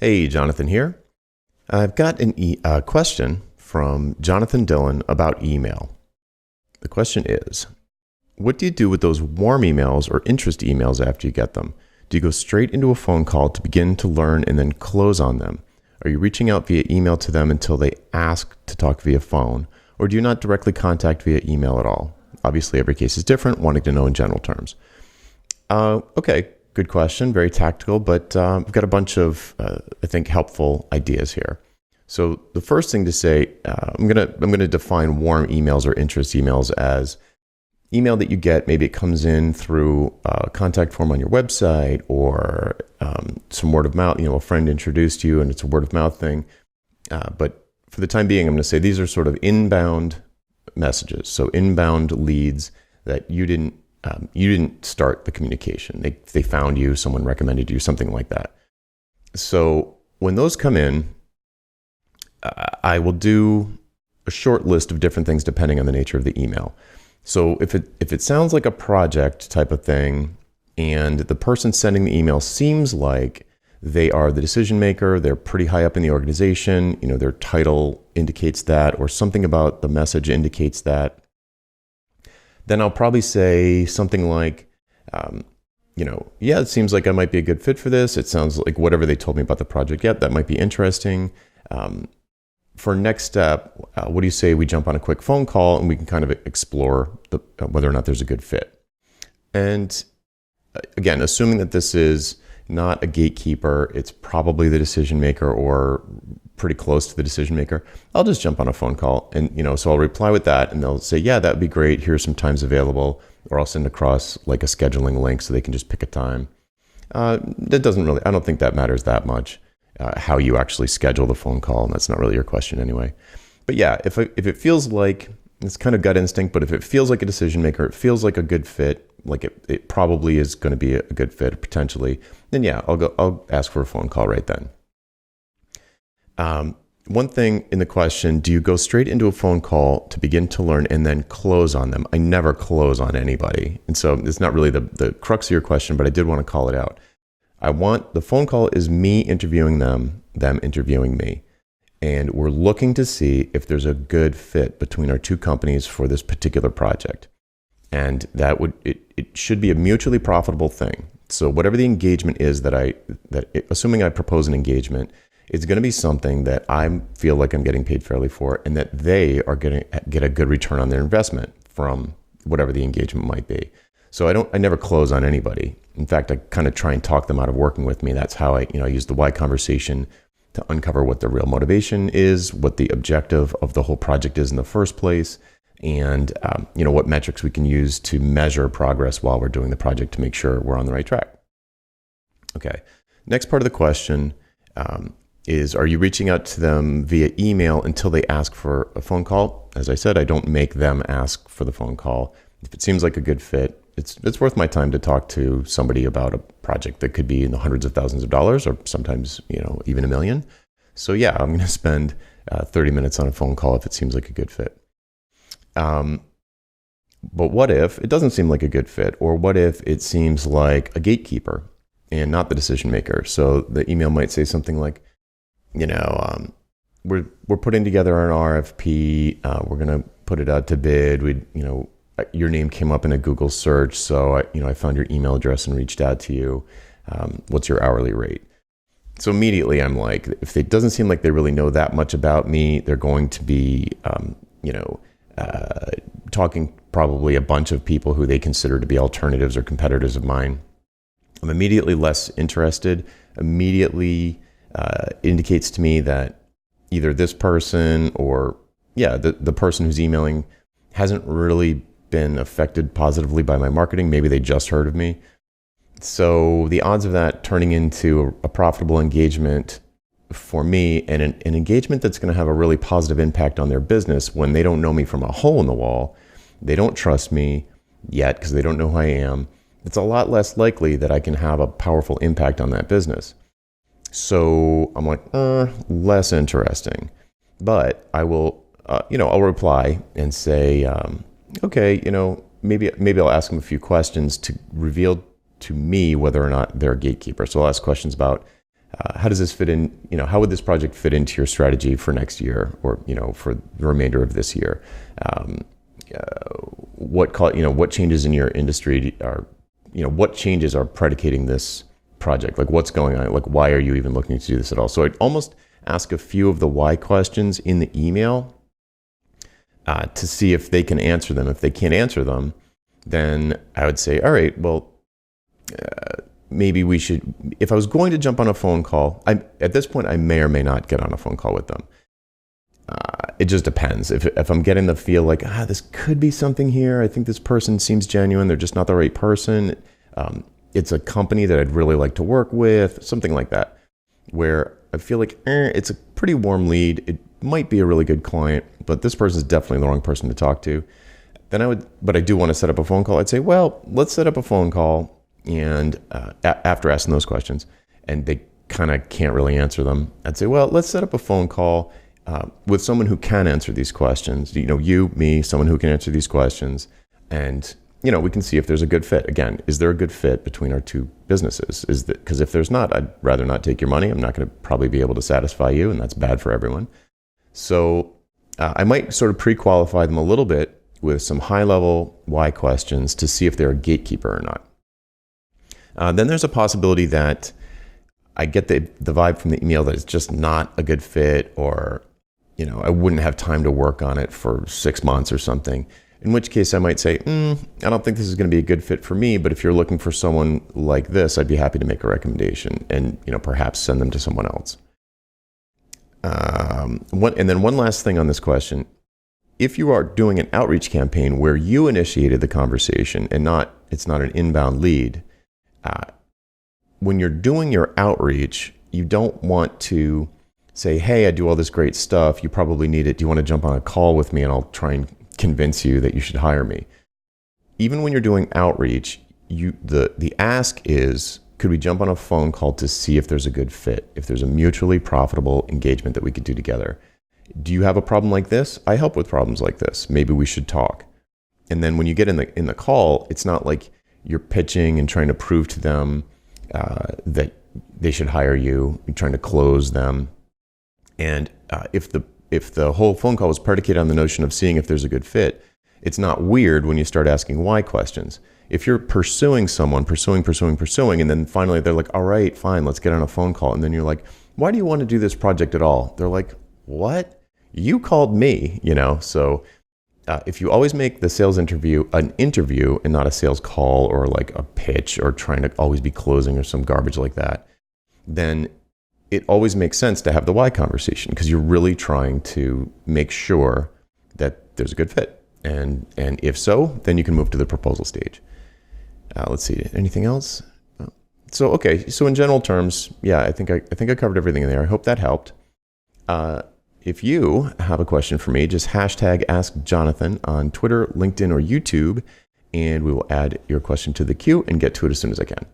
Hey, Jonathan here. I've got a question from Jonathan Dillon about email. The question is, what do you do with those warm emails or interest emails after you get them? Do you go straight into a phone call to begin to learn and then close on them? Are you reaching out via email to them until they ask to talk via phone? Or do you not directly contact via email at all? Obviously, every case is different, wanting to know in general terms. Okay, good question, very tactical, but I've got a bunch of, I think, helpful ideas here. So the first thing to say, I'm gonna define warm emails or interest emails as email that you get. Maybe it comes in through a contact form on your website or some word of mouth. A friend introduced you, and it's a word of mouth thing. But for the time being, I'm going to say these are sort of inbound messages. So inbound leads that you didn't start the communication. They found you, someone recommended you, something like that. So when those come in, I will do a short list of different things depending on the nature of the email. So if it sounds like a project type of thing, and the person sending the email seems like they are the decision maker, they're pretty high up in the organization, their title indicates that, or something about the message indicates that, then I'll probably say something like, yeah, it seems like I might be a good fit for this. It sounds like whatever they told me about the project, that might be interesting. For next step, what do you say we jump on a quick phone call and we can kind of explore whether or not there's a good fit? And again, assuming that this is not a gatekeeper, it's probably the decision maker or pretty close to the decision maker, I'll just jump on a phone call. And, so I'll reply with that and they'll say, yeah, that'd be great. Here's some times available. Or I'll send across like a scheduling link so they can just pick a time. I don't think that matters that much. How you actually schedule the phone call, and that's not really your question anyway. But yeah, if it feels like, it's kind of gut instinct, but if it feels like a decision maker, it feels like a good fit, like it probably is going to be a good fit potentially, then yeah, I'll ask for a phone call right then. One thing in the question, do you go straight into a phone call to begin to learn and then close on them? I never close on anybody. And so it's not really the crux of your question, but I did want to call it out. The phone call is me interviewing them interviewing me. And we're looking to see if there's a good fit between our two companies for this particular project. And it should be a mutually profitable thing. So whatever the engagement is assuming I propose an engagement, it's going to be something that I feel like I'm getting paid fairly for, and that they are going to get a good return on their investment from whatever the engagement might be. So I never close on anybody. In fact, I kind of try and talk them out of working with me. That's how I use the why conversation to uncover what the real motivation is, what the objective of the whole project is in the first place, and what metrics we can use to measure progress while we're doing the project to make sure we're on the right track. Okay, next part of the question is, are you reaching out to them via email until they ask for a phone call? As I said, I don't make them ask for the phone call. If it seems like a good fit, it's worth my time to talk to somebody about a project that could be in the hundreds of thousands of dollars, or sometimes even $1 million. So yeah, I'm going to spend 30 minutes on a phone call if it seems like a good fit. But what if it doesn't seem like a good fit, or what if it seems like a gatekeeper and not the decision maker? So the email might say something like, we're putting together an RFP. We're going to put it out to bid. Your name came up in a Google search, so I found your email address and reached out to you. What's your hourly rate? So immediately I'm like, if it doesn't seem like they really know that much about me, they're going to be, talking probably a bunch of people who they consider to be alternatives or competitors of mine. I'm immediately less interested. Immediately indicates to me that either this person or the person who's emailing hasn't really been affected positively by my marketing. Maybe they just heard of me. So the odds of that turning into a profitable engagement for me, and an engagement that's going to have a really positive impact on their business when they don't know me from a hole in the wall, they don't trust me yet because they don't know who I am, it's a lot less likely that I can have a powerful impact on that business. So I'm like, less interesting. But I will, I'll reply and say, okay, maybe I'll ask them a few questions to reveal to me whether or not they're a gatekeeper. So I'll ask questions about How does this fit in? How would this project fit into your strategy for next year, or for the remainder of this year? What changes in your industry what changes are predicating this project? Like, what's going on? Like, why are you even looking to do this at all? So I'd almost ask a few of the why questions in the email to see if they can answer them. If they can't answer them, then I would say, all right, well, maybe we should, if I was going to jump on a phone call, at this point, I may or may not get on a phone call with them. It just depends. If I'm getting the feel like, this could be something here. I think this person seems genuine. They're just not the right person. It's a company that I'd really like to work with, something like that, where I feel like it's a pretty warm lead. It might be a really good client, but this person is definitely the wrong person to talk to. Then but I do want to set up a phone call. I'd say, well, let's set up a phone call. And after asking those questions, and they kind of can't really answer them, I'd say, well, let's set up a phone call with someone who can answer these questions. You, me, someone who can answer these questions, and we can see if there's a good fit. Again, is there a good fit between our two businesses? Because if there's not, I'd rather not take your money. I'm not going to probably be able to satisfy you, and that's bad for everyone. So I might sort of pre-qualify them a little bit with some high-level why questions to see if they're a gatekeeper or not. Then there's a possibility that I get the vibe from the email that it's just not a good fit, or I wouldn't have time to work on it for 6 months or something. In which case I might say, I don't think this is going to be a good fit for me, but if you're looking for someone like this, I'd be happy to make a recommendation and perhaps send them to someone else. And then one last thing on this question. If you are doing an outreach campaign where you initiated the conversation and it's not an inbound lead, when you're doing your outreach, you don't want to say, hey, I do all this great stuff. You probably need it. Do you want to jump on a call with me and I'll try and convince you that you should hire me? Even when you're doing outreach, the ask is, could we jump on a phone call to see if there's a good fit, if there's a mutually profitable engagement that we could do together? Do you have a problem like this? I help with problems like this. Maybe we should talk. And then when you get in the call, it's not like you're pitching and trying to prove to them that they should hire you. You're trying to close them. And if the whole phone call was predicated on the notion of seeing if there's a good fit, it's not weird when you start asking why questions. If you're pursuing someone, pursuing, and then finally they're like, all right, fine, let's get on a phone call. And then you're like, why do you want to do this project at all? They're like, what? You called me, So if you always make the sales interview an interview and not a sales call or like a pitch or trying to always be closing or some garbage like that, then it always makes sense to have the why conversation, because you're really trying to make sure that there's a good fit. And if so, then you can move to the proposal stage. Let's see, anything else? So in general terms, yeah, I think I covered everything in there. I hope that helped. If you have a question for me, just hashtag AskJonathan on Twitter, LinkedIn, or YouTube, and we will add your question to the queue and get to it as soon as I can.